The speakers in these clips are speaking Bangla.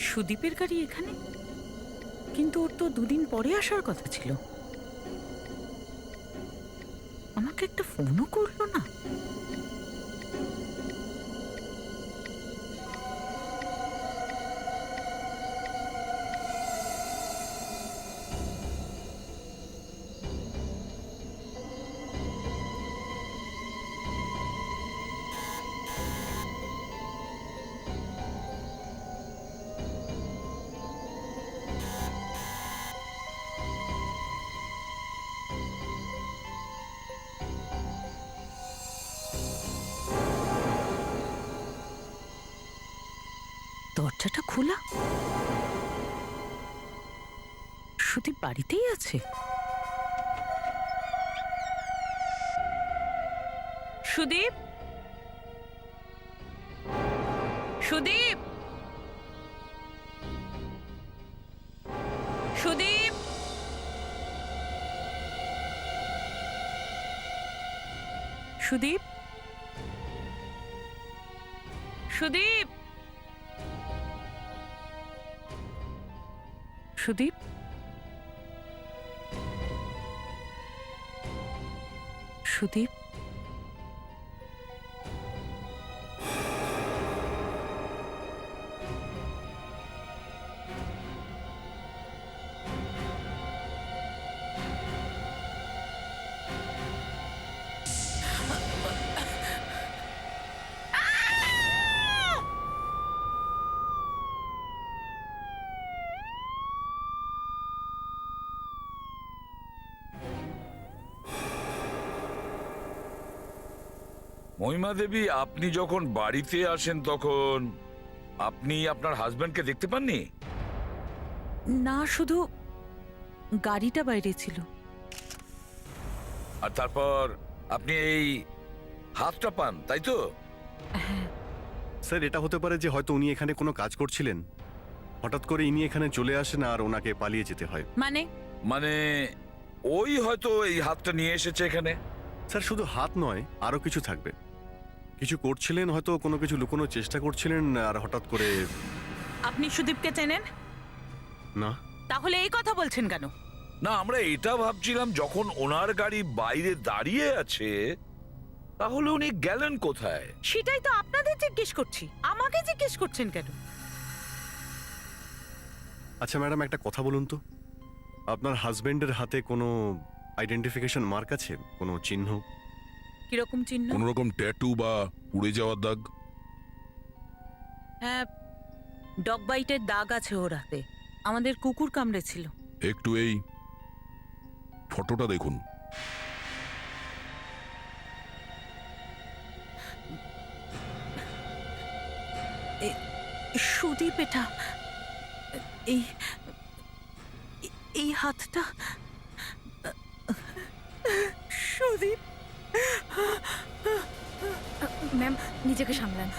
সুদীপের গাড়ি এখানে, কিন্তু ওর তো দুদিন পরে আসার কথা ছিল। আমাকে একটা ফোনও করলো না। দরজাটা খোলা, সুদীপ বাড়িতেই আছে। সুদীপ, সুদীপ, সুদীপ, সুদীপ, সুদীপ, সুদীপ, সুদীপ, মহিমা দেবী, আপনি যখন বাড়িতে আসেন তখন আপনি আপনার হাজবেন্ডকে দেখতে পাননি? না, শুধু গাড়িটা বাইরে ছিল। আর তারপর আপনি এই হাতটা পান, তাই তো? স্যার, এটা হতে পারে যে হয়তো উনি এখানে কোনো কাজ করছিলেন, হঠাৎ করে ইনি এখানে চলে আসেন আর ওনাকে পালিয়ে যেতে হয়। মানে ওই হয়তো এই হাতটা নিয়ে এসেছে এখানে। স্যার, শুধু হাত নয়, আরো কিছু থাকবে। কিছু করছিলেন, হয়তো কোনো কিছু লুকোনোর চেষ্টা করছিলেন, আর হঠাৎ করে। আপনি সুদীপকে চেনেন? না। তাহলে এই কথা বলছেন কেন? না, আমরা এটা ভাবছিলাম যখন ওনার গাড়ি বাইরে দাঁড়িয়ে আছে তাহলে উনি গেলেন কোথায়। সেটাই তো আপনাদের জিজ্ঞেস করছি, আমাকে জিজ্ঞেস করছেন কেন? আচ্ছা ম্যাডাম, একটা কথা বলুন তো, আপনার হাজবেন্ডের হাতে কোনো আইডেন্টিফিকেশন মার্ক আছে, কোনো চিহ্ন? কিরকম চিহ্ন? কোন রকম ট্যাটু বা পুড়ে যাওয়ার দাগ? হ্যাঁ, ডগ বাইটের দাগ আছে ওর হাতে। আমাদের কুকুর কামড়েছিল। একটু এই ফটোটা দেখুন। সুদীপ, এটা এই এই হাতটা সুদীপ। ম্যাম, নিজেকে সামলান।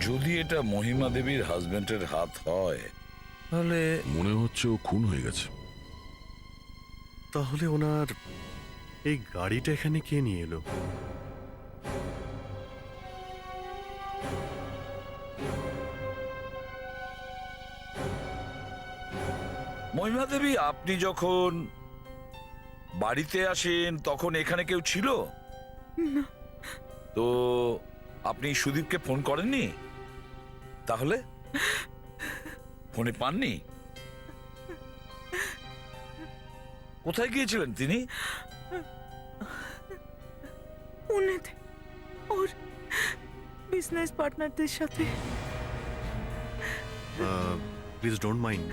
যদি এটা মহিমা দেবীর হাজবেন্ডের হাত হয় তাহলে মনে হচ্ছে ও খুন হয়ে গেছে। তাহলে ওনার এই গাড়িটা এখানে কে নিয়ে এলো? মহিমা দেবী, আপনি যখন বাড়িতে আসেন তখন এখানে কেউ ছিল? তো আপনি সুদীপকে ফোন করেননি? তাহলে ফোনে পাননি? কোথায় গিয়েছিলেন তিনি? পুনেতে ওর বিজনেস পার্টনারদের সাথে। প্লিজ ডোন্ট মাইন্ড,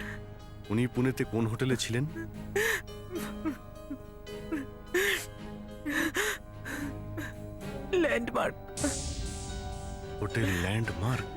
উনি পুনেতে কোন হোটেলে ছিলেন? Landmark. Hotel landmark.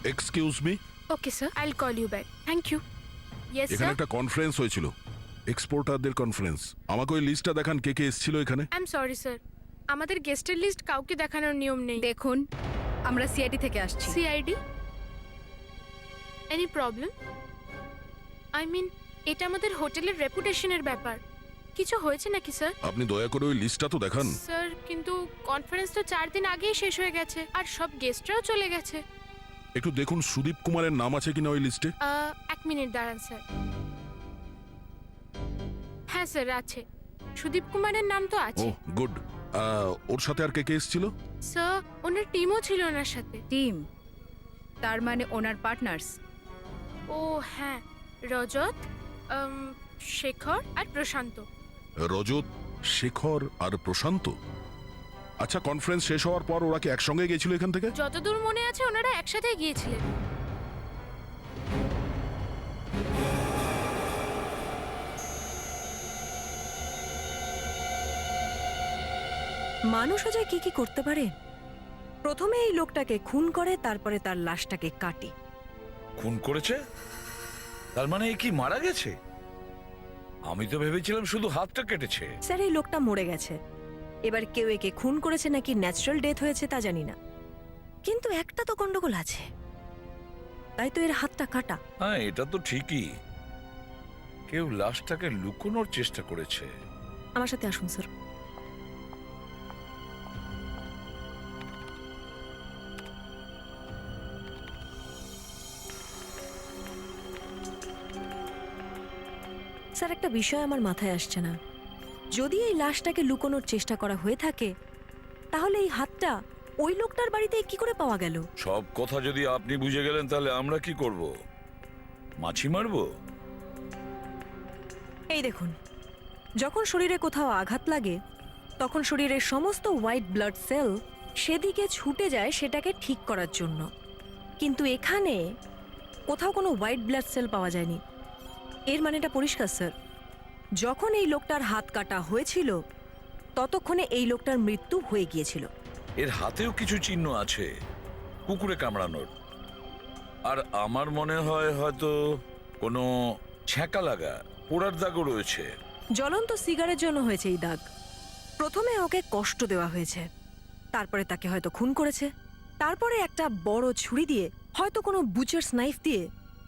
Excuse me, okay sir, I will call you back. Thank you. Yes এখানে স্যার। একটা কনফারেন্স হয়েছিল, এক্সপোর্টারদের কনফারেন্স। আমাকে ওই লিস্টটা দেখান, কে কে এসেছিল এখানে। আই এম সরি স্যার, আমাদের গেস্টের লিস্ট কাউকে দেখানোর নিয়ম নেই। দেখুন, আমরা সিআইডি থেকে আসছি। CID? Any problem? I mean, এটা আমাদের হোটেলের রেপুটেশনের ব্যাপার। কিছু হয়েছে নাকি স্যার? আপনি দয়া করে ওই লিস্টটা তো দেখান। স্যার, কিন্তু কনফারেন্স তো 4 দিন আগেই শেষ হয়ে গেছে, আর সব গেস্টরাও চলে গেছে। একটু দেখুন সুদীপ কুমারের নাম আছে কিনা ওই লিস্টে। 1 মিনিট দাঁড়ান স্যার। হ্যাঁ স্যার, আছে। সুদীপ কুমারের নাম তো ও আছে। গুড। ওর সাথে আর কে কে এসেছিল? স্যার, ওনার টিমও ছিল ওনার সাথে। টিম, তার মানে ওনার পার্টনার্স। ও হ্যাঁ, রজত, শেখর আর প্রশান্ত। রজত, শেখর আর প্রশান্ত। আচ্ছা, কনফারেন্স শেষ হওয়ার পর ওরা কি একসঙ্গে গেছিল এখান থেকে? যতদূর মনে আছে ওনারা একসাথে গিয়েছিলেন। মানুষ অজয় কি কি করতে পারে? প্রথমে এই লোকটাকে খুন করে, তারপরে তার লাশটাকে কাটে। খুন করেছে? তার মানে এ কি মারা গেছে? আমি তো ভেবেছিলাম শুধু হাতটা কেটেছে। স্যার, এই লোকটা মরে গেছে। এবার কেউ একে খুন করেছে নাকি ন্যাচারাল ডেথ হয়েছে তা জানি না, কিন্তু একটা তো গন্ডগোল আছে। তাই তো এর হাতটা কাটা। হ্যাঁ, এটা তো ঠিকই। কেউ লাশটাকে লুকোনোর চেষ্টা করেছে। আমার সাথে আসুন স্যার। স্যার, একটা বিষয় আমার মাথায় আসছে না। যদি এই লাশটাকে লুকোনোর চেষ্টা করা হয়ে থাকে, তাহলে এই হাতটা ওই লোকটার বাড়িতে কি করে পাওয়া গেল? সব কথা যদি আপনি বুঝে গেলেন তাহলে আমরা কি করব? মাছি মারবো? এই দেখুন, যখন শরীরে কোথাও আঘাত লাগে তখন শরীরের সমস্ত হোয়াইট ব্লাড সেল সেদিকে ছুটে যায় সেটাকে ঠিক করার জন্য, কিন্তু এখানে কোথাও কোনো হোয়াইট ব্লাড সেল পাওয়া যায়নি। এর মানেটা পরিষ্কার স্যার, যখন এই লোকটার হাত কাটা হয়েছিল ততক্ষণে এই লোকটার মৃত্যু হয়ে গিয়েছিল। এর হাতেও কিছু চিহ্ন আছে কুকুরে কামড়ানোর, আর আমার মনে হয় হয়তো কোনো ছ্যাঁকা লাগা পোড়ার দাগও রয়েছে। জ্বলন্ত সিগারের জন্য হয়েছে এই দাগ। প্রথমে ওকে কষ্ট দেওয়া হয়েছে, তারপরে তাকে হয়তো খুন করেছে, তারপরে একটা বড় ছুরি দিয়ে, হয়তো কোনো বুচার্স নাইফ দিয়ে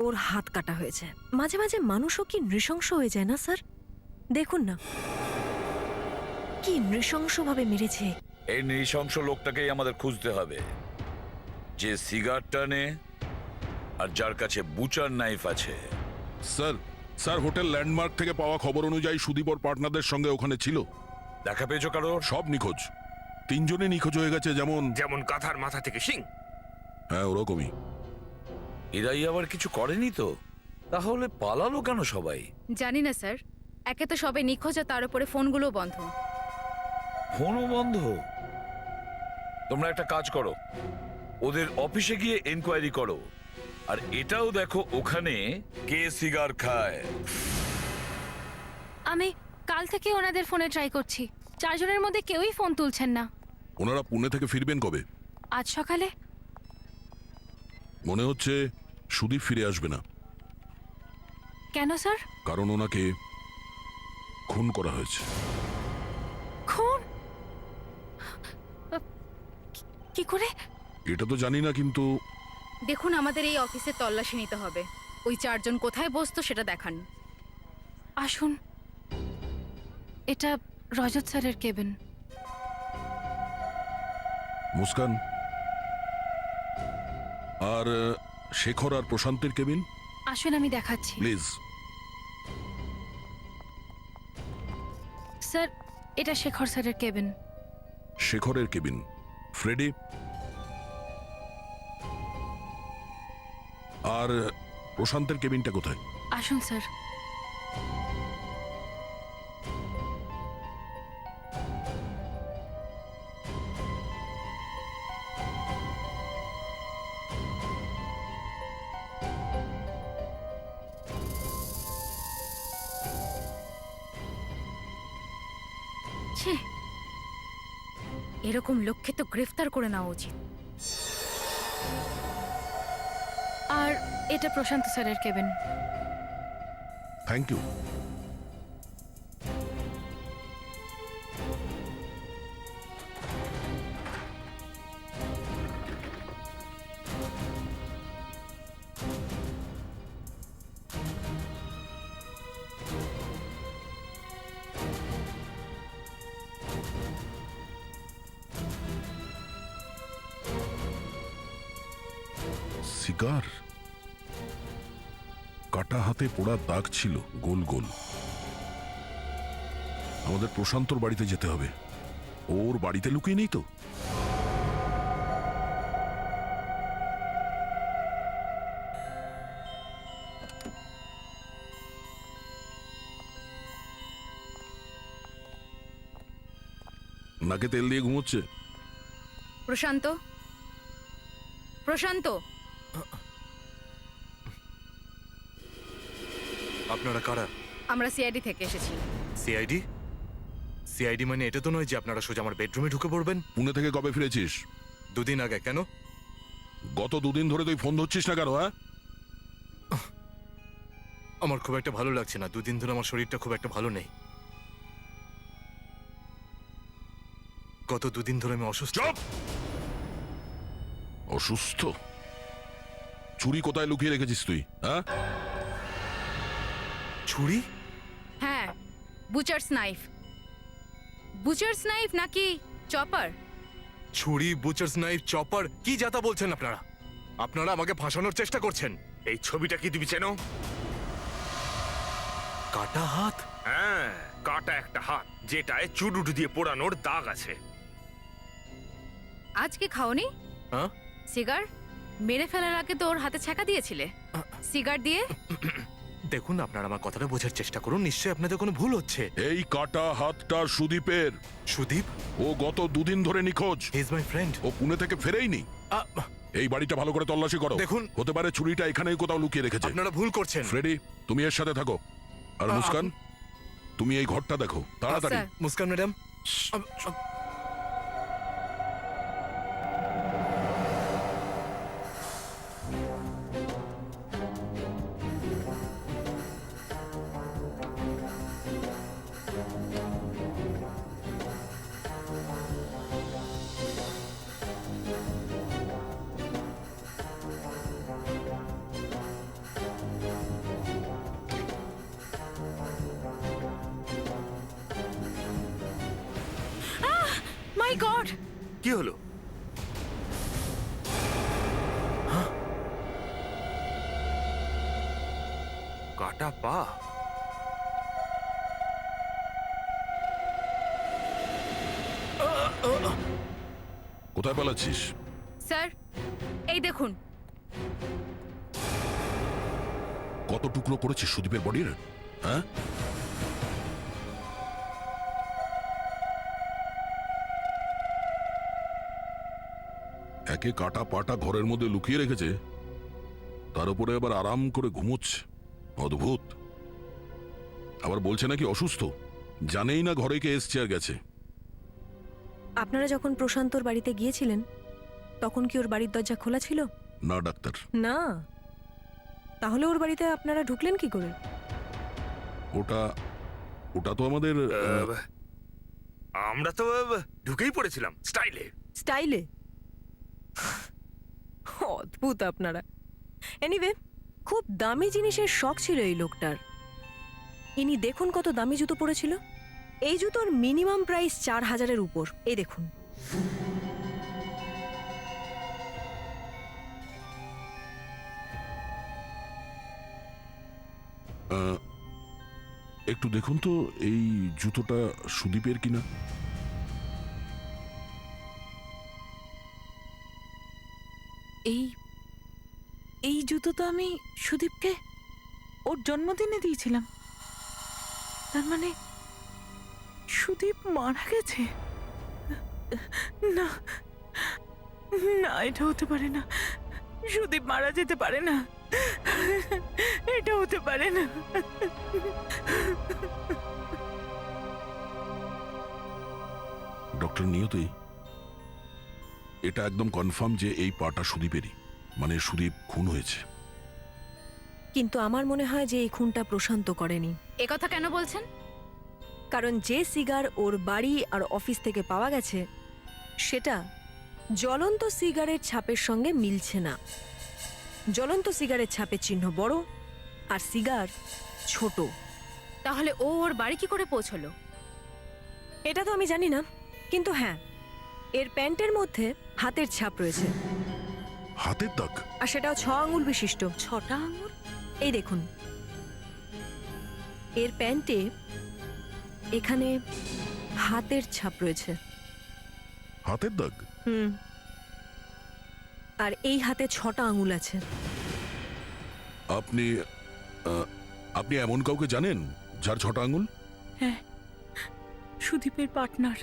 ওর হাত কাটা হয়েছে। মাঝে মাঝে মানুষও কি নৃশংস হয়ে যায় না স্যার? দেখুন না, কি নৃশংসভাবে মেরেছে। এই নৃশংস লোকটাকেই আমাদের খুঁজতে হবে, যে সিগারেট টানে আর যার কাছে বুচার নাইফ আছে। স্যার, স্যার, হোটেল ল্যান্ডমার্ক থেকে পাওয়া খবর অনুযায়ী সুদীপ ওর পার্টনারদের সঙ্গে ওখানে ছিল। দেখা পেয়েছো কারোর? সব নিখোঁজ। 3 জনই নিখোঁজ হয়ে গেছে। যেমন কাঁথার মাথা থেকে শিং। হ্যাঁ, ওরকমই। এরাই আবার কিছু করেনি তো? তাহলে পালালো কেন সবাই? জানি না স্যার, একে তো সবে নিখোঁজ, আর তার উপরে ফোনগুলো বন্ধ। ফোনও বন্ধ? তোমরা একটা কাজ করো, ওদের অফিসে গিয়ে এনকোয়ারি করো, আর এটাও দেখো ওখানে কে সিগার খায়। আমি কাল থেকে ওনাদের ফোনে ট্রাই করছি, 4 জনের মধ্যে কেউই ফোন তুলছেন না। ওনারা পুনে থেকে ফিরবেন কবে? আজ সকালে। মনে হচ্ছে সুদীপ ফিরে আসবে না, কেন স্যার? কারণ ওনাকে খুন করা হয়েছে। খুন? কি করে? এটা তো জানি না, কিন্তু দেখুন, আমাদের এই অফিসে তল্লাশি নিতে হবে। ওই 4 জন কোথায় বসতো সেটা দেখান। আসুন, এটা রজত স্যারের কেবিন। মুস্কান আর শেখর আর প্রশান্তের কেবিন। আসুন, আমি দেখাচ্ছি। প্লিজ। স্যার, এটা শেখর স্যারের কেবিন। শেখরের কেবিন। ফ্রেডি আর প্রশান্তের কেবিনটা কোথায়? আসুন স্যার। ছি, এরকম লোককে তো গ্রেফতার করে নেওয়া উচিত। এটা প্রশান্ত স্যারের কেবিন। Thank you. সিগার, কাটা হাতে পোড়া দাগ ছিল গোল গোল। আমাদের প্রশান্তর বাড়িতে যেতে হবে। ওর বাড়িতে লুকিয়ে নেই তো? নাকে তেল দিয়ে ঘুমোচ্ছে। প্রশান্ত, প্রশান্ত, আপনারা কারা? আমরা সিআইডি থেকে এসেছি। সিআইডি? সিআইডি মানে এটা তো নয় যে আপনারা সোজা আমার বেডরুমে ঢুকে পড়বেন। পুনে থেকে কবে ফিরেছিস? 2 দিন আগে। কেন? গত 2 দিন ধরে তুই ফোন ধরছিস না কেন? হ্যাঁ, আমার খুব একটা ভালো লাগছে না। 2 দিন ধরে আমার শরীরটা খুব একটা ভালো নেই। গত 2 দিন ধরে আমি অসুস্থ। চুপ! অসুস্থ? চুরি কোথায় লুকিয়ে রেখেছিস তুই? হ্যাঁ, ছুরি? হ্যাঁ, বুচার্স নাইফ। বুচার্স নাইফ নাকি চপার? ছুরি, বুচার্স নাইফ, চপার, কি যাতা বলছেন আপনারা? আপনারা আমাকে ফাঁসানোর চেষ্টা করছেন। এই ছবিটা কি তুমি চেনো? কাটা হাত? হ্যাঁ, কাটা একটা হাত যেটায় চুরুট দিয়ে পোড়ানোর দাগ আছে। আজকে খাওনি হ্যাঁ? সিগার? মেরে ফেলার আগে তো ওর হাতে ছ্যাঁকা দিয়েছিলে। সিগার দিয়ে? দেখুন, আপনারা আমার কথাটা বোঝার চেষ্টা করুন। নিশ্চয়ই আপনাদের কোনো ভুল হচ্ছে। এই কাটা হাতটা সুদীপের। সুদীপ? ও গত 2 দিন ধরে নিখোঁজ। He is my friend. ও পুনে থেকে ফেরেইনি। এই বাড়িটা ভালো করে তল্লাশি করো। দেখুন। হতে পারে চুরিটা এখানেই কোথাও লুকিয়ে রেখেছে। আপনারা ভুল করছেন। ফ্রেডি, তুমি এর সাথে থাকো। আর মুস্কান, তুমি এই ঘরটা দেখো তাড়াতাড়ি। স্যার। মুস্কান ম্যাডাম, মাই গড! কি হলো? কাটা পা? কোথায় পালাচ্ছিস? স্যার, এই দেখুন। কত টুকরো করেছিস সুদীপের বডির? হ্যাঁ, একে কাটা পাটা ঘরের মধ্যে লুকিয়ে রেখেছে, তার উপরে আবার আরাম করে ঘুমোচ্ছে। অদ্ভুত। আবার বলছে নাকি অসুস্থ। জানেই না ঘরে কে এসছে আর গেছে। আপনারা যখন প্রশান্তর বাড়িতে গিয়েছিলেন তখন কি ওর বাড়ির দরজা খোলা ছিল? না ডাক্তার, না। তাহলে ওর বাড়িতে আপনারা ঢুকলেন কি করে? ওটা ওটা তো আমাদের আমরা তো ঢুকেই পড়েছিলাম স্টাইলে। স্টাইলে? অদ্ভুত আপনারা। এনিওয়ে, খুব দামি জিনিসের শখ ছিল এই লোকটার। ইনি দেখুন কত দামি জুতো পরেছিল। এই জুতোর মিনিমাম প্রাইস 4000-এর উপর। এই দেখুন। একটু দেখুন তো এই জুতোটা সুদীপের কিনা। এই জুতো তো আমি সুদীপকে ওর জন্মদিনে দিয়েছিলাম। তার মানে সুদীপ মারা গেছে? না না, এটা হতে পারে না। সুদীপ মারা যেতে পারে না। এটা হতে পারে না। ডক্টর নিয়তি, এটা একদম কনফার্ম যে এই পাটা সুদীপেরই। মানে সুদীপ খুন হয়েছে। কিন্তু আমার মনে হয় যে এই খুনটা প্রশান্ত করেনি। এ কথা কেন বলছেন? কারণ যে সিগার ওর বাড়ি আর অফিস থেকে পাওয়া গেছে সেটা জ্বলন্ত সিগারের ছাপের সঙ্গে মিলছে না। জ্বলন্ত সিগারের ছাপের চিহ্ন বড় আর সিগার ছোট। তাহলে ও ওর বাড়ি কি করে পৌঁছলো? এটা তো আমি জানি না, কিন্তু হ্যাঁ, এর প্যান্টের মধ্যে হাতের ছাপ রয়েছে, হাতের দাগ? আর সেটাও 6 আঙুল বিশিষ্ট। 6টা আঙুল? এই দেখুন, এর প্যান্টে এখানে হাতের ছাপ রয়েছে। হাতের দাগ? হুম, আর এই হাতে 6টা আঙুল আছে। আপনি আপনি এমন কাউকে জানেন যার 6টা আঙুল? হ্যাঁ, সুদীপের পার্টনার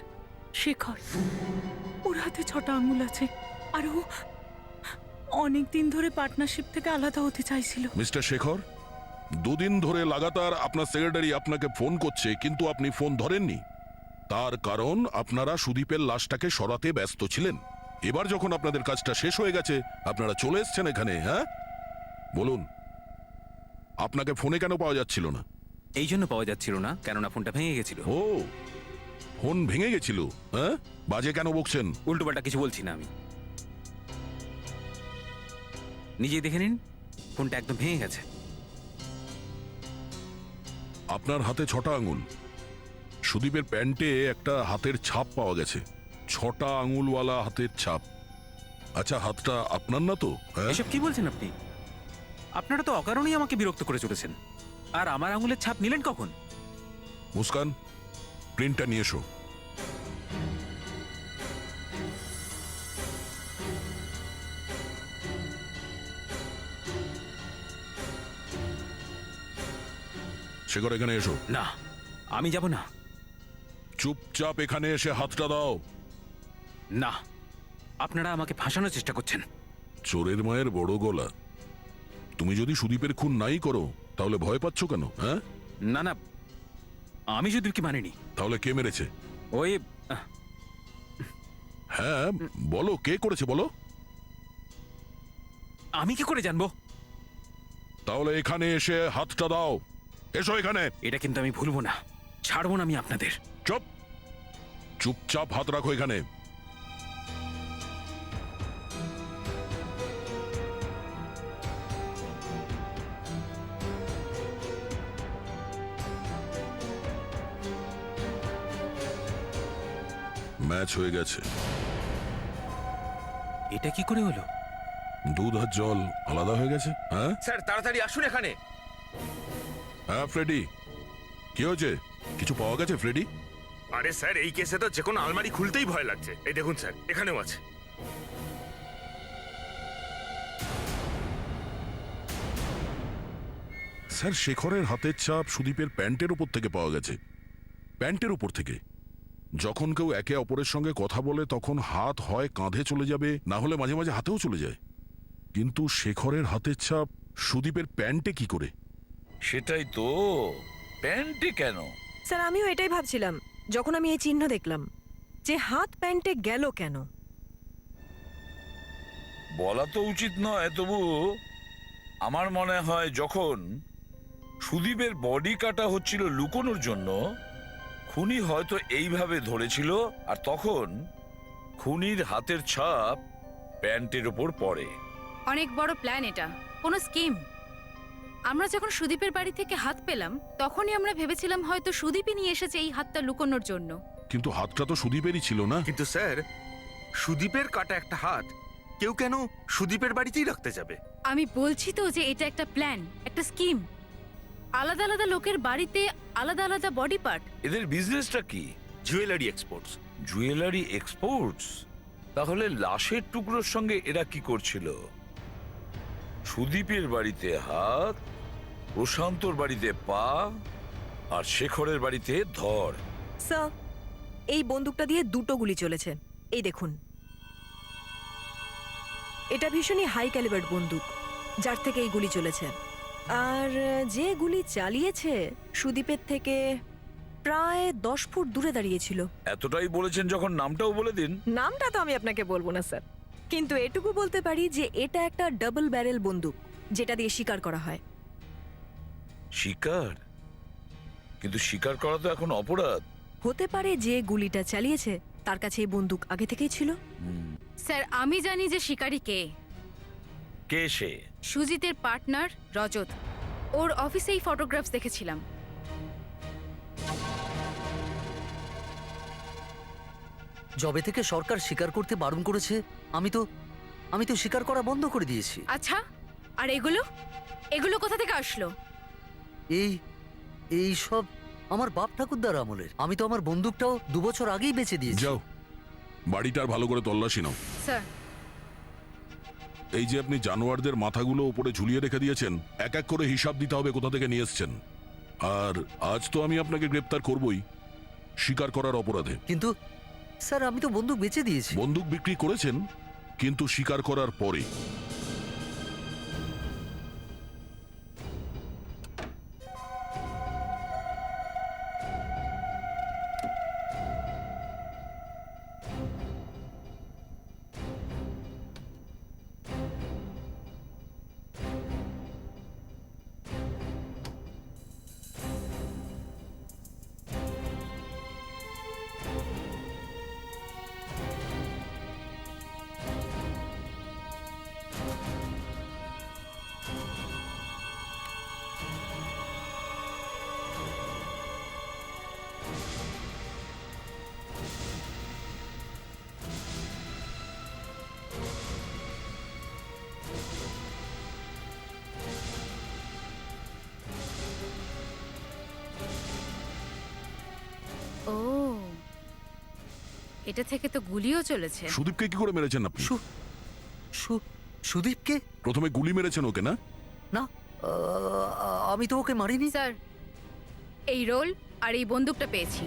শেখর, ওর হাতে 6টা আঙুল আছে। আর ও অনেক দিন ধরে পার্টনারশিপ থেকে আলাদা হতে চাইছিল। মিস্টার শেখর, 2 দিন ধরে লাগাতার আপনার সেক্রেটারি আপনাকে ফোন করছে, কিন্তু আপনি ফোন ধরেননি। তার কারণ আপনারা সুদীপের লাশটাকে সরাতে ব্যস্ত ছিলেন। এবার যখন আপনাদের কাজটা শেষ হয়ে গেছে, আপনারা চলে এসেছেন এখানে। হ্যাঁ, বলুন, আপনাকে ফোনে কেন পাওয়া যাচ্ছিল না? এই জন্য পাওয়া যাচ্ছিল না, কেননা ফোনটা ভেঙে গেছিল। ও, ফোন ভেঙে গেছিল? হ্যাঁ, বাজে কেন বকছেন? উল্টোপাল্টা কিছু বলছি না আমি। নিজেই দেখে নিন, ফোনটা একদম ভেঙে গেছে। আপনার হাতে 6টা আঙুল। সুদীপের প্যান্টে একটা হাতের ছাপ পাওয়া গেছে, 6টা আঙুলওয়ালা হাতের ছাপ। আচ্ছা, হাতটা আপনার না তো? হ্যাঁ? এসব কি বলছেন আপনি? আপনারা তো অকারণেই আমাকে বিরক্ত করে চলেছেন। আর আমার আঙুলের ছাপ নিলেন কখন? মুস্কান, প্রিন্টটা নিয়ে এসো। শেখর, এখানে এসো। না, আমি যাব না। চুপচাপ এখানে এসে হাতটা দাও। না, আপনারা আমাকে ফাঁসানোর চেষ্টা করছেন। চোরের মায়ের বড় গলা। তুমি যদি সুদীপের খুন নাই করো, তাহলে ভয় পাচ্ছ কেন? হ্যাঁ, না না, আমি সুদীপকে মানিনি। তাহলে কে মেরেছে? ওই হ্যাঁ, বলো, কে করেছে বলো। আমি কি করে জানবো? তাহলে এখানে এসে হাতটা দাও। এসো এখানে। এটা কিন্তু আমি ভুলবো না, ছাড়বো না আমি আপনাদের। চুপ, চুপচাপ হাত রাখো এখানে। ম্যাচ হয়ে গেছে। এটা কি করে হলো? দুধ আর জল আলাদা হয়ে গেছে। হ্যাঁ স্যার তাড়াতাড়ি আসুন এখানে। হ্যাঁ, ফ্রেডি, কি হয়েছে? কিছু পাওয়া গেছে ফ্রেডি? আরে স্যার, এই কেসে তো যে কোনো আলমারি খুলতেই ভয় লাগছে। এই দেখুন স্যার, এখানেও আছে। স্যার, শেখরের হাতের ছাপ সুদীপের প্যান্টের উপর থেকে পাওয়া গেছে। প্যান্টের উপর থেকে। যখন কেউ একে অপরের সঙ্গে কথা বলে, তখন হাত হয় কাঁধে চলে যাবে, না হলে মাঝে মাঝে হাতেও চলে যায়। কিন্তু শেখরের হাতের ছাপ সুদীপের প্যান্টে কি করে? সেটাই তো, প্যান্টে কেন? স্যার, আমিও এটাই ভাবছিলাম যখন আমি এই চিহ্ন দেখলাম, যে হাত প্যান্টে গেল কেন। বলা তো উচিত নয়, তবু আমার মনে হয় যখন সুদীপের বডি কাটা হচ্ছিল লুকোনোর জন্য, খুনি হয়তো এইভাবে ধরেছিল, আর তখন খুনির হাতের ছাপ প্যান্টের উপর পড়ে। অনেক বড় প্ল্যান এটা, কোনো স্কিম। আমরা যখন সুদীপের বাড়ি থেকে হাত পেলাম, তখনই আমরা ভেবেছিলাম হয়তো সুদীপই নিয়ে এসেছে এই হাতটা লুকোনোর জন্য। কিন্তু হাতটা তো সুদীপেরই ছিল না। কিন্তু স্যার, সুদীপের কাটা একটা হাত কেউ কেন সুদীপের বাড়িতেই রাখতে যাবে? আমি বলছি তো যে এটা একটা প্ল্যান, একটা স্কিম। আলাদা আলাদা লোকের বাড়িতে আলাদা আলাদা বডি পার্ট। এদের বিজনেসটা কি? Jewellery exports. Jewellery exports? তাহলে লাশের টুকরোর সঙ্গে এরা কি করছিল? সুদীপের বাড়িতে হাত, প্রশান্তর বাড়িতে পা, আর শেখরের বাড়িতে ধর। স্যার, এই বন্দুকটা দিয়ে 2টো গুলি চলেছে। এই দেখুন, এটা ভীষণই হাই ক্যালিবার বন্দুক, যার থেকে এই গুলি চলেছে। আর যে গুলি চালিয়েছে সুদীপের থেকে প্রায় 10 ফুট দূরে দাঁড়িয়েছিল। এতটাই বলেছেন যখন নামটাও বলে দিন। নামটা তো আমি আপনাকে বলবো না স্যার, কিন্তু এটুকু বলতে পারি যে এটা একটা ডাবল ব্যারেল বন্দুক, যেটা দিয়ে শিকার করা হয়। শিকার? কিন্তু শিকার করা তো এখন অপরাধ। হতে পারে যে গুলিটা চালিয়েছে তার কাছে এই বন্দুক আগে থেকেই ছিল। স্যার আমি জানি যে শিকারী কে। কে সে? সুজিতের পার্টনার রজত। ওর অফিসেই ফটোগ্রাফস দেখেছিলাম। যবে থেকে সরকার স্বীকার করতে বারণ করেছে আমি তো স্বীকার করা বন্ধ করে দিয়েছি। আচ্ছা, আর এগুলো এগুলো কোথা থেকে আসলো? এই সব আমার বাপ ঠাকুরদার আমলের। আমি তো আমার বন্দুকটাও 2 বছর আগেই বেচে দিয়েছি। যাও, বাড়িটার ভালো করে তল্লাশি নাও। স্যার এই যে আপনি জানোয়ারদের মাথাগুলো উপরে ঝুলিয়ে রেখে দিয়েছেন, এক এক করে হিসাব দিতে হবে কোথা থেকে নিয়ে এসছেন। আর আজ তো আমি আপনাকে গ্রেপ্তার করবই স্বীকার করার অপরাধে। কিন্তু স্যার আমি তো বন্দুক বেচে দিয়েছি। বন্দুক বিক্রি করেছেন, কিন্তু স্বীকার করার পরে। ও, এটা থেকে তো গুলিও চলেছে। সুদীপকে কি করে মেরেছেন আপনি? সুদীপকে? প্রথমে গুলি মেরেছেন ওকে, না? না, আমি তো ওকে মারিনি। স্যার এই রোল আর এই বন্দুকটা পেয়েছি,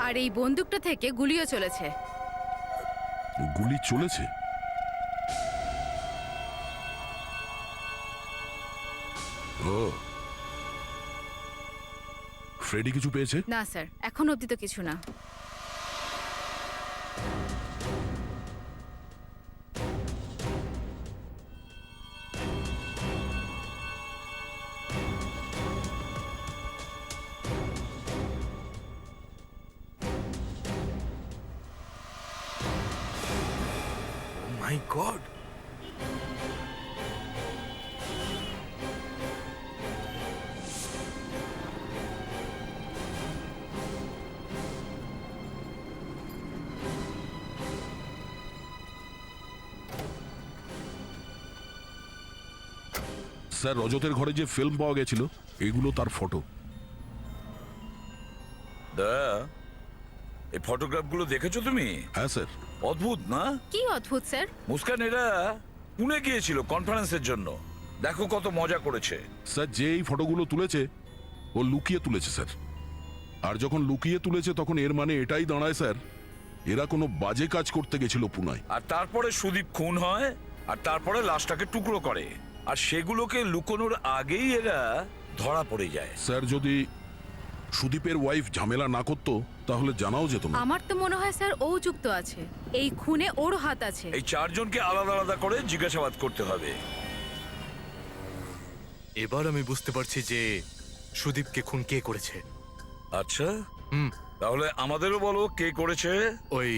আর এই বন্দুকটা থেকে গুলিও চলেছে। গুলি চলেছে? ও, ফ্রেডি কিছু পেয়েছে? না স্যার, এখন অবধি তো কিছু না। মাই গড, স্যার, রজতের ঘরে যে ফিল্ম পাওয়া গেছিল এগুলো তার ফটো। এই ফটোগ্রাফগুলো দেখেছো তুমি? হ্যাঁ স্যার। অদ্ভুত না? কি অদ্ভুত স্যার? মুস্কান এরা পুনে গিয়েছিল কনফারেন্সের জন্য। দেখো কত মজা করেছে। স্যার, যে এই ফটোগুলো তুলেছে ও লুকিয়ে তুলেছে স্যার। আর যখন লুকিয়ে তুলেছে তখন এর মানে এটাই দাঁড়ায় স্যার, এরা কোনো বাজে কাজ করতে গেছিল পুনায়। আর তারপরে সুদীপ খুন হয়, আর তারপরে লাশটাকে টুকরো করে, আর সেগুলোকে লুকোনোর আগেই এরা ধরা পড়ে যায়। স্যার, যদি সুদীপের ওয়াইফ ঝামেলা না করতো তাহলে জানাও যেত না। আমার তো মনে হয় স্যার ও যুক্ত আছে, এই খুনে ওর হাত আছে। এই চারজনকে আলাদা আলাদা করে জিজ্ঞাসাবাদ করতে হবে। এবার আমি বুঝতে পারছি যে সুদীপকে খুন কে করেছে। আচ্ছা, হুম, তাহলে আমাদেরও বলো কে করেছে। ওই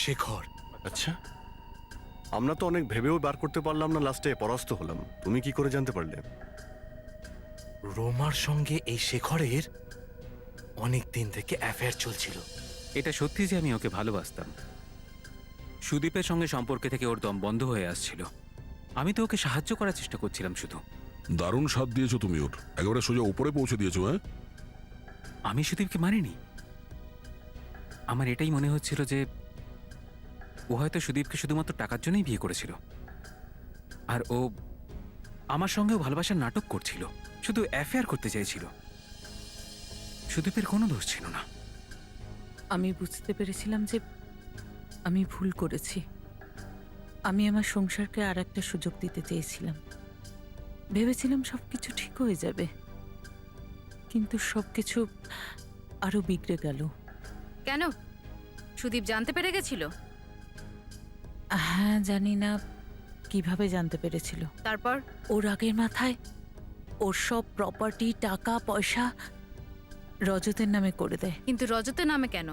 শেখর। আচ্ছা, আমরা তো অনেক ভেবেও বার করতে পারলাম না, লাস্টে পরাস্ত হলাম। তুমি কি করে জানতে পারলে? রোমার সঙ্গে এই শেখরের অনেক দিন থেকে অ্যাফেয়ার চলছিল। এটা সত্যি যে আমি ওকে ভালোবাসতাম। সুদীপের সঙ্গে সম্পর্কে থেকে ওর দম বন্ধ হয়ে আসছিল। আমি তো ওকে সাহায্য করার চেষ্টা করছিলাম শুধু। দারুণ সাথ দিয়েছো তুমি ওর, একেবারে সোজা উপরে পৌঁছে দিয়েছো। হ্যাঁ, আমি সুদীপকে মারিনি। আমার এটাই মনে হচ্ছিল যে ও হয়তো সুদীপকে শুধুমাত্র টাকার জন্যই বিয়ে করেছিল, আর ও আমার সঙ্গেও ভালোবাসার নাটক করছিল, শুধু অ্যাফেয়ার করতে চাইছিল। সুদীপের কোনো দোষ ছিল না। আমি বুঝতে পেরেছিলাম যে আমি ভুল করেছি। আমি আমার সংসারকে আর একটা সুযোগ দিতে চেয়েছিলাম। ভেবেছিলাম সবকিছু ঠিক হয়ে যাবে, কিন্তু সবকিছু আরো বিগড়ে গেল। কেন? সুদীপ জানতে পেরে গেছিল? হ্যাঁ, জানি না কিভাবে জানতে পেরেছিল? তারপর ওর আগের মাথায় ওর সব প্রপার্টি, টাকা পয়সা রজতের নামে করে দেয়। কিন্তু রজতের নামে কেন?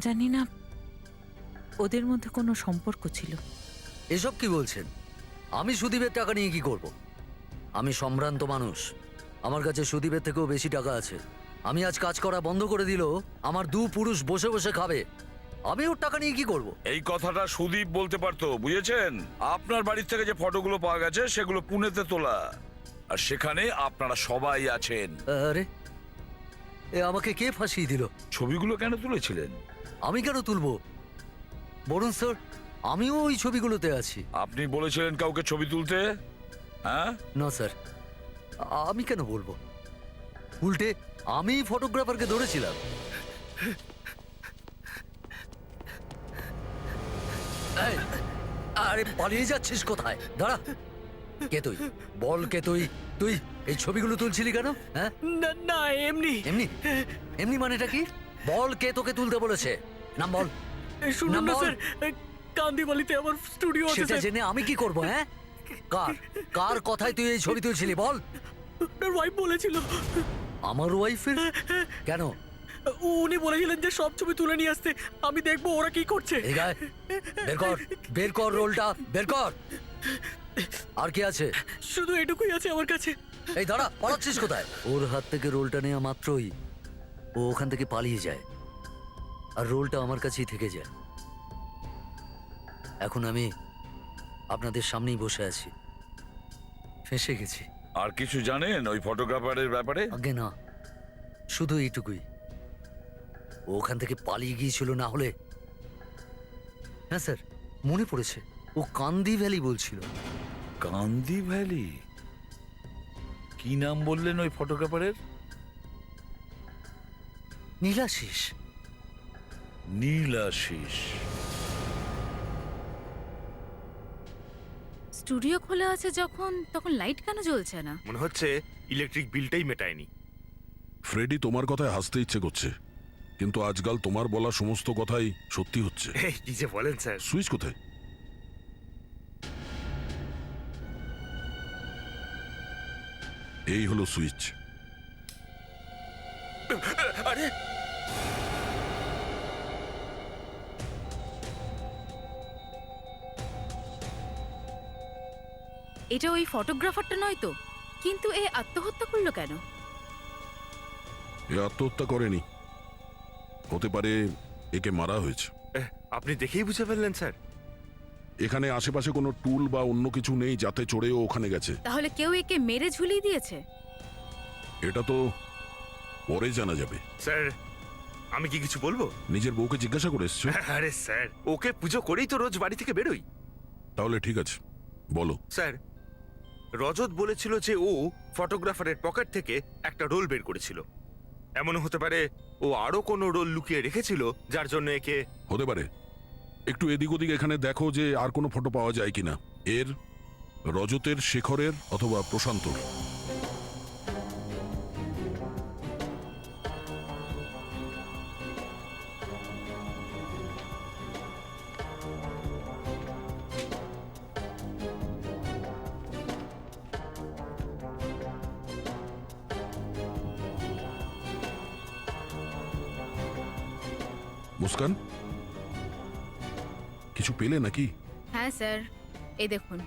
জানি না, ওদের মধ্যে কোনো সম্পর্ক ছিল। এসব কি বলছেন? আমি সুদীপের টাকা নিয়ে কি করব? আমি সম্ভ্রান্ত মানুষ, আমার কাছে সুদীপের থেকেও বেশি টাকা আছে। আমি আজ কাজ করা বন্ধ করে দিল, আমার দু পুরুষ বসে বসে খাবে, আমি ওর টাকা নিয়ে কি করব? এই কথাটা সুদীপ বলতে পারতো, বুঝেছেন? আপনার বাড়ির থেকে যে ফটোগুলো পাওয়া গেছে সেগুলো পুনেতে তোলা, আর সেখানে আপনারা সবাই আছেন। আরে এ আমাকে কে ফাঁসিয়ে দিল? ছবিগুলো কেন তুলেছিলেন? আমি কেন তুলবো? বরুণ স্যার, আমিও ওই ছবিগুলোতে আছি। আপনি বলেছিলেন কাউকে ছবি তুলতে? হ্যাঁ, না স্যার, আমি কেন বলবো? উল্টে আমি ফটোগ্রাফারকে ধরেছিলাম। এই, আরে পালিয়ে যাচ্ছিস কোথায়? দাঁড়া, কে তুই? বল কে তুই? তুই এই ছবিগুলো তুলছিলি কেন? হ্যাঁ, না এমনি এমনি এমনি মানেটা কি? বল, কে তোকে তুলতে বলেছে? নাম বল। শুনুন নাম না বল। স্যার, কান্দিবালিতে আমার স্টুডিও আছে সেটা স্যার। জেনে আমি কি করব? হ্যাঁ, কার কার কথায় তুই এই ছবি তুলছিলি বল? আপনার ওয়াইফ বলেছিল। আমার ওয়াইফের? কেন? উনি বলেছিলেন যে সব ছবি তুলে নিয়ে আসতে, আমি দেখবো ওরা কি করছে। এই গায়ে, বের কর রোলটা, বের কর। আর কি আছে? শুধু এটুকুই আছে আমার কাছে। এই দাঁড়া, পালাচ্ছিস কোথায়? ওর হাত থেকে রোলটা নেওয়া মাত্রই ও ওখান থেকে পালিয়ে যায়, আর রোলটা আমার কাছেই থেকে যায়। এখন আমি আপনাদের সামনেই বসে আছি, ফেঁসে গেছি। আর কিছু জানেন ওই ফটোগ্রাফারের ব্যাপারে? আগে না, শুধু এইটুকুই, ও ওখান থেকে পালিয়ে গিয়েছিল, না হলে। হ্যাঁ স্যার, মনে পড়েছে, ও কান্দি ভ্যালি বলছিল। কান্দি ভ্যালি? কি নাম বললেন ওই ফটোগ্রাফারের? নীলাশিস। নীলাশিস। স্টুডিও খোলা আছে যখন, তখন লাইট কেন জ্বলছে না? মনে হচ্ছে ইলেকট্রিক বিলটাই মেটায়নি। ফ্রেডি, তোমার কথায় হাসতে ইচ্ছে করছে, কিন্তু আজকাল তোমার বলা সমস্ত কথাই সত্যি হচ্ছে। এই, কি যে বলেন স্যার। সুইচ কোথায়? এই হলো সুইচ। আরে এটা ওই ফটোগ্রাফারটা নয় তো? কিন্তু এ আত্মহত্যা করলো কেন? এ আত্মহত্যা করেনি, হতে পারে একে মারা হয়েছে। আপনি দেখেই বুঝে ফেললেন স্যার? এখানে আশেপাশে কোনো টুল বা অন্য কিছু নেই যাতে চড়ে ও ওখানে গেছে। তাহলে কেউ একে মেরে ঝুলিয়ে দিয়েছে? এটা তো পরে জানা যাবে। স্যার, আমি কি কিছু বলবো? নিজের বউকে জিজ্ঞাসা করে এসছো? আরে স্যার, ওকে পুজো করেই তো রোজ বাড়ি থেকে বেরোই। তাহলে ঠিক আছে, বলো। স্যার, রজত বলেছিল যে ও ফটোগ্রাফারের পকেট থেকে একটা রোল বের করেছিল। এমনও হতে পারে ও আরো কোনো রোল লুকিয়ে রেখেছিল, যার জন্য একে। হতে পারে। একটু এদিক ওদিক এখানে দেখো যে আর কোনো ফটো পাওয়া যায় কিনা, এর, রজতের, শেখরের অথবা প্রশান্তর। মুস্কান, কিছু পেলে নাকি? হ্যাঁ স্যার, এই দেখুন,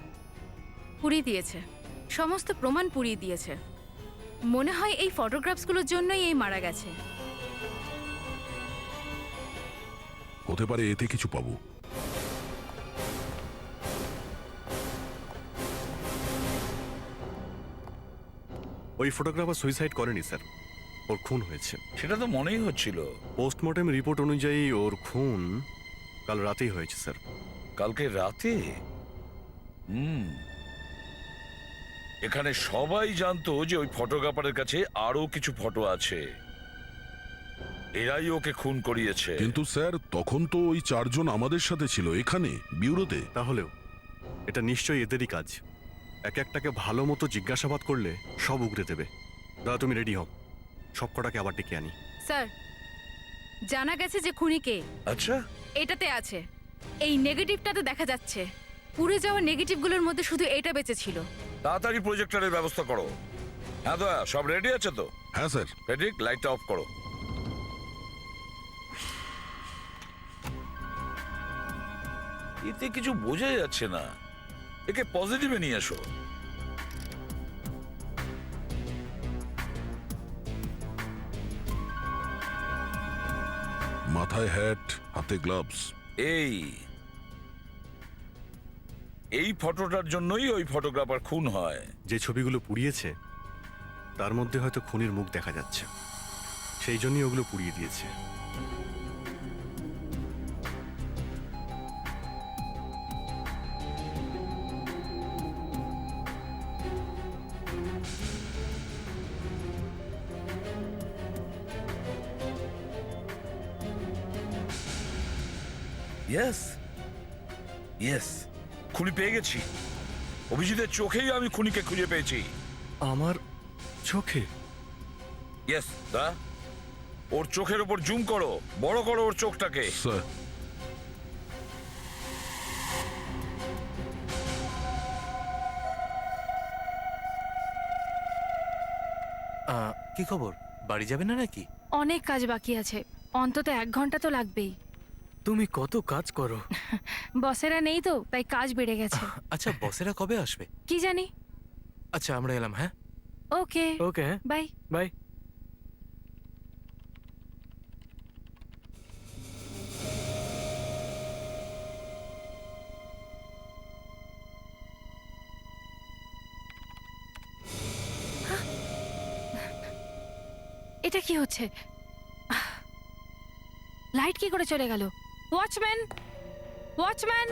পুড়িয়ে দিয়েছে, সমস্ত প্রমাণ পুড়িয়ে দিয়েছে। মনে হয় এই ফটোগ্রাফসগুলোর জন্যই এই মারা গেছে। হতে পারে এতে কিছু পাবো। ওই ফটোগ্রাফার সুইসাইড করেনি স্যার, ওর খুন হয়েছে। সেটা তো মনেই হচ্ছিল। পোস্টমর্টেম রিপোর্ট অনুযায়ী ওর খুন কাল রাতেই হয়েছে স্যার। কালকে রাতে? এখানে সবাই জানতো যে ওই ফটোগ্রাফারের কাছে আরো কিছু ফটো আছে, এরাই ওকে খুন করিয়েছে। কিন্তু স্যার, তখন তো ওই চারজন আমাদের সাথে ছিল এখানে ব্যুরোতে। তাহলেও এটা নিশ্চয়ই এদেরই কাজ। এক একটাকে ভালো মতো জিজ্ঞাসাবাদ করলে সব উগরে দেবে। দাদা, তুমি রেডি হও, সব কটাকে আবার ডেকে আনি। স্যার, জানা গেছে যে খুনি কে। আচ্ছা, এটাতে আছে, এই নেগেটিভটাতে দেখা যাচ্ছে। পুড়ে যাওয়া নেগেটিভগুলোর মধ্যে শুধু এটা বেঁচে ছিল। তাড়াতাড়ি প্রজেক্টরের ব্যবস্থা করো। হ্যাঁ দয়া, সব রেডি আছে তো? হ্যাঁ স্যার। ফেডরিক, লাইটটা অফ করো। এতে কিছু বোঝা যাচ্ছে না, একে পজিটিভে নিয়ে এসো। মাথায় হ্যাট, হাতে গ্লাভস। এই ফটোটার জন্যই ওই ফটোগ্রাফার খুন হয়। যে ছবিগুলো পুড়িয়েছে তার মধ্যে হয়তো খুনির মুখ দেখা যাচ্ছে, সেই জন্যই ওগুলো পুড়িয়ে দিয়েছে। ইয়েস ইয়েস, খুনি পেয়ে গেছি। অভিজিতের চোখেই আমি খুনিকে খুঁজে পেয়েছি। আমার চোখে? ইয়েস দা, ওর চোখের ওপর জুম করো, বড় করো ওর চোখটাকে। স্যার। কি খবর, বাড়ি যাবে না নাকি? অনেক কাজ বাকি আছে, অন্তত 1 ঘন্টা তো লাগবেই। তুমি কত কাজ করো। বসেরা নেই তো, তাই কাজ বেড়ে গেছে। আচ্ছা, বসেরা কবে আসবে? কি জানি। আচ্ছা, আমরা এলাম। হ্যাঁ, ওকে ওকে, হ্যাঁ, বাই। বাই। এটা কি হচ্ছে? লাইট কি করে চলে গেল? Watchman, watchman!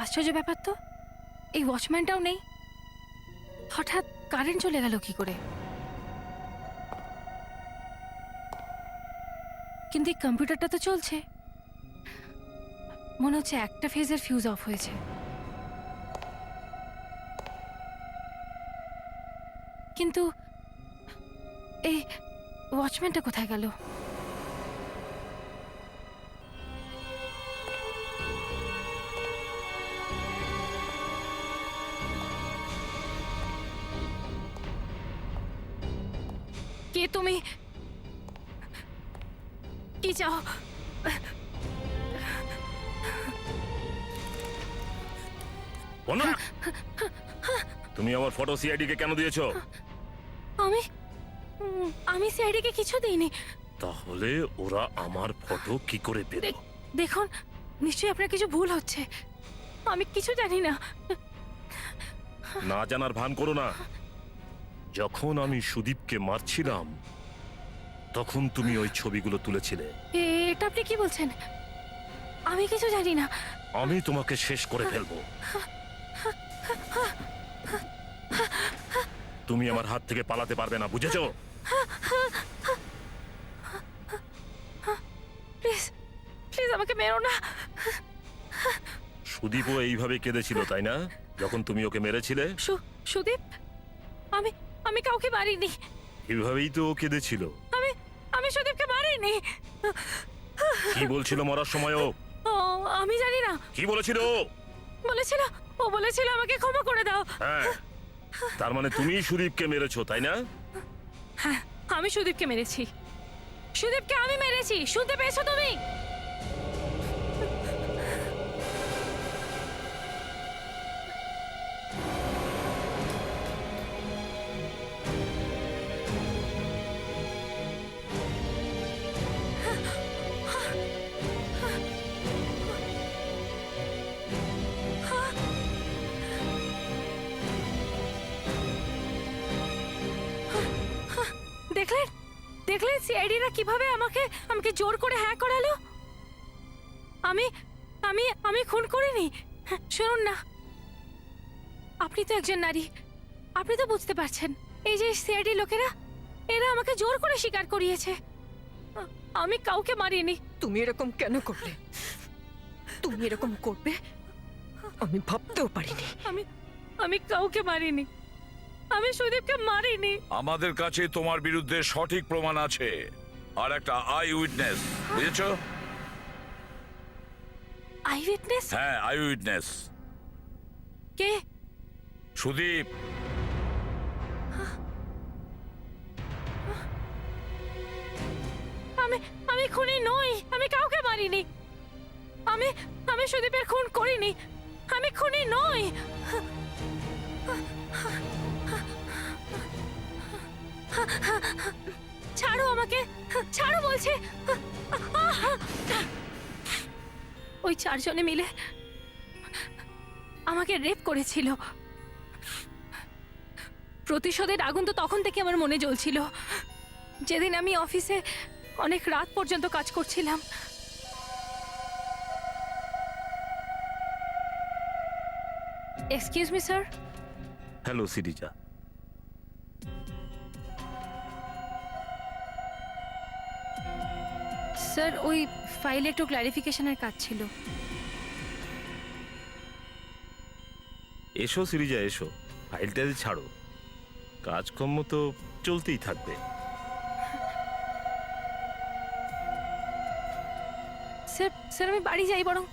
আশ্চর্য ব্যাপার তো, এই ওয়াচম্যানটাও নেই। হঠাৎ কারেন্ট চলে গেল কি করে? কিন্তু এই কম্পিউটারটা তো চলছে। মনে হচ্ছে একটা ফেজের ফিউজ অফ হয়েছে। কিন্তু এই ওয়াচম্যানটা কোথায় গেল? কে তুমি? কি চাও? তুমি আমার ফটো সিআইডি কে কেন দিয়েছো? আমি সিআইডিকে কিছু দিইনি। তাহলে ওরা আমার ফটো কি করে পেল? দেখুন, নিশ্চয়ই আপনার কিছু ভুল হচ্ছে। আমি কিছু জানি না। না জানার ভান করো না। যখন আমি সুদীপকে মারছিলাম তখন তুমি ওই ছবিগুলো তুলেছিলে। এটা আপনি কি বলছেন? আমি কিছু জানি না। আমি তোমাকে শেষ করে ফেলবো। তুমি আমার হাত থেকে পালাতে পারবে না, বুঝেছো? প্লিজ, প্লিজ আমাকে মেরো না। সুদীপও এইভাবে কেঁদেছিল, তাই না, যখন তুমি ওকে মেরেছিলে? সুদীপ? আমি কাউকে মারিনি। এভাবেই তো ও কেঁদেছিল। আমি সুদীপকে মারিনি। কি বলছিল মরার সময় ও? আমি জানি না। কি বলেছিল ও? ও বলেছিল আমাকে ক্ষমা করে দাও। হ্যাঁ, তার মানে তুমি সুদীপকে মেরেছো, তাই না? হ্যাঁ, আমি সুদীপকে মেরেছি। সুদীপকে আমি মেরেছি, শুনতে পেয়েছো তুমি? দেখলেন সিআইডিরা কিভাবে আমাকে জোর করে হ্যাক করালো? আমি খুন করিনি। শুনুন না, আপনি তো একজন নারী, আপনি তো বুঝতে পারছেন। এই যে সিআইডি লোকেরা, এরা আমাকে জোর করে স্বীকার করিয়েছে। আমি কাউকে মারিনি। তুমি এরকম কেন করলে? তুমি এরকম করবে আমি ভাবতেও পারিনি। আমি কাউকে মারিনি। আমি সুদীপকে মারিনি। আমাদের কাছে তোমার বিরুদ্ধে সঠিক প্রমাণ আছে, আর একটা আই উইটনেস, বুঝেছো? I witness? হ্যাঁ, আই উইটনেস। কে? সুদীপ। আমি খুনি নই, আমি কাউকে মারিনি। আমি সুদীপের খুন করিনি, আমি খুনি নই। ছাড়ো আমাকে, ছাড়ো বলছে। ওই চারজনে মিলে আমাকে রেপ করেছিল। প্রতিশোধের আগুন তো তখন থেকে আমার মনে জ্বলছিল, যেদিন আমি অফিসে অনেক রাত পর্যন্ত কাজ করছিলাম। Excuse me sir. Hello Sirija. Sir ওই ফাইলে একটু ক্ল্যারিফিকেশনের কাজ ছিল। এসো সিরিজা, এসো। ফাইলটা ছাড়ো, কাজকর্ম তো চলতেই থাকবে। স্যার স্যার আমি বাড়ি যাই, বরং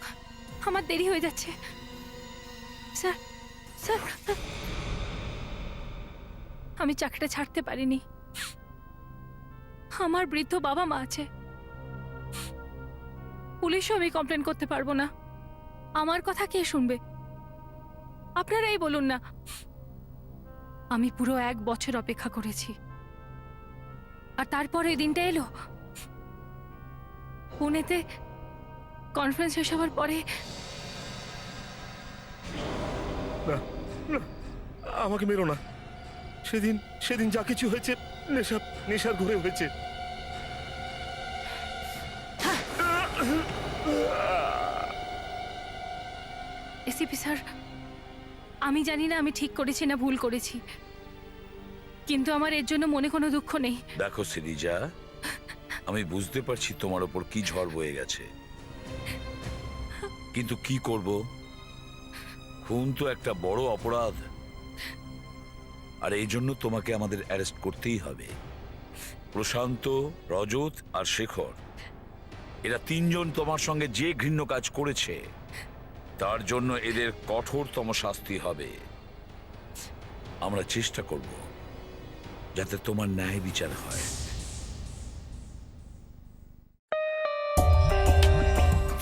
আমার দেরি হয়ে যাচ্ছে। স্যার স্যার আমি চাকরিটা ছাড়তে পারিনি। আমার বৃদ্ধ বাবা মা আছে, পুলিশও আমি কমপ্লেন করতে পারবো না। আমার কথা কে শুনবে? আপনারাই বলুন না। আমি পুরো 1 বছর অপেক্ষা করেছি, আর তারপর এই দিনটা এলো। পুনেতে কনফারেন্স শেষ হওয়ার পরে আমাকে মেরো না। সেদিন যা কিছু হয়েছে নেশার ঘরে হয়েছে। এসিপি স্যার, আমি জানি না আমি ঠিক করেছি না ভুল করেছি, কিন্তু আমার এর জন্য মনে কোনো দুঃখ নেই। দেখো সিরিজা, আমি বুঝতে পারছি তোমার ওপর কি ঝড় বয়ে গেছে, কিন্তু কি করব? খুন তো একটা বড় অপরাধ, আর এই জন্য তোমাকে আমাদের অ্যারেস্ট করতেই হবে। প্রশান্ত, রজত আর শেখর, এরা 3 জন তোমার সঙ্গে যে ঘৃণ্য কাজ করেছে, তার জন্য এদের কঠোরতম শাস্তি হবে। আমরা চেষ্টা করব যাতে তোমার ন্যায় বিচার হয়।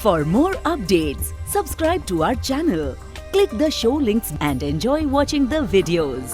For more updates, subscribe to our channel, click the show links and enjoy watching the videos.